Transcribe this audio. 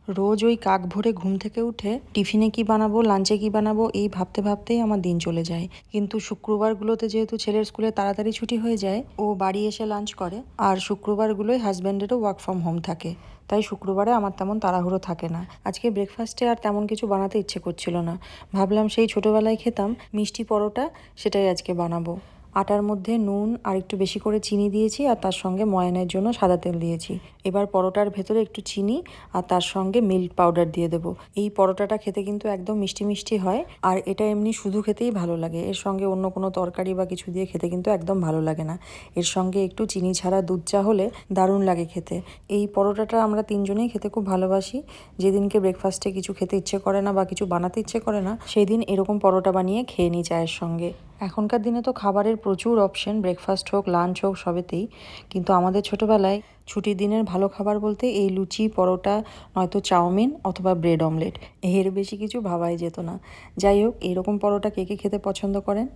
রোজ ওই কাক ভোরে ঘুম থেকে উঠে টিফিনে কি বানাবো, লাঞ্চে কি বানাবো, এই ভাবতে ভাবতেই আমার দিন চলে যায়। কিন্তু শুক্রবারগুলোতে যেহেতু ছেলের স্কুলে তাড়াতাড়ি ছুটি হয়ে যায়, ও বাড়ি এসে লাঞ্চ করে। আর শুক্রবারগুলোই হাজব্যান্ডেরও ওয়ার্ক ফ্রম হোম থাকে, তাই শুক্রবারে আমার তেমন তাড়াহুড়ো থাকে না। আজকে ব্রেকফাস্টে আর তেমন কিছু বানাতে ইচ্ছে করছিল না। ভাবলাম সেই ছোটোবেলায় খেতাম মিষ্টি পরোটা, সেটাই আজকে বানাবো। আটার মধ্যে নুন আর একটু বেশি করে চিনি দিয়েছি, আর তার সঙ্গে ময়ানের জন্য সাদা তেল দিয়েছি। এবার পরোটার ভেতরে একটু চিনি আর তার সঙ্গে মিল্ক পাউডার দিয়ে দেবো। এই পরোটাটা খেতে কিন্তু একদম মিষ্টি মিষ্টি হয়, আর এটা এমনি শুধু খেতেই ভালো লাগে। এর সঙ্গে অন্য কোনো তরকারি বা কিছু দিয়ে খেতে কিন্তু একদম ভালো লাগে না। এর সঙ্গে একটু চিনি ছাড়া দুধ চা হলে দারুণ লাগে খেতে। এই পরোটাটা আমরা তিনজনেই খেতে খুব ভালোবাসি। যেদিনকে ব্রেকফাস্টে কিছু খেতে ইচ্ছে করে না বা কিছু বানাতে ইচ্ছে করে না, সেই দিন এরকম পরোটা বানিয়ে খেয়ে নিই চায়ের সঙ্গে। এখনকার দিনে তো খাবারের প্রচুর অপশন, ব্রেকফাস্ট হোক, লাঞ্চ হোক, সবেতেই। কিন্তু আমাদের ছোটোবেলায় ছুটির দিনের ভালো খাবার বলতে এই লুচি, পরোটা, নয়তো চাউমিন অথবা ব্রেড অমলেট, এর বেশি কিছু ভাবাই যেত না। যাই হোক, এরকম পরোটা কে কে খেতে পছন্দ করেন?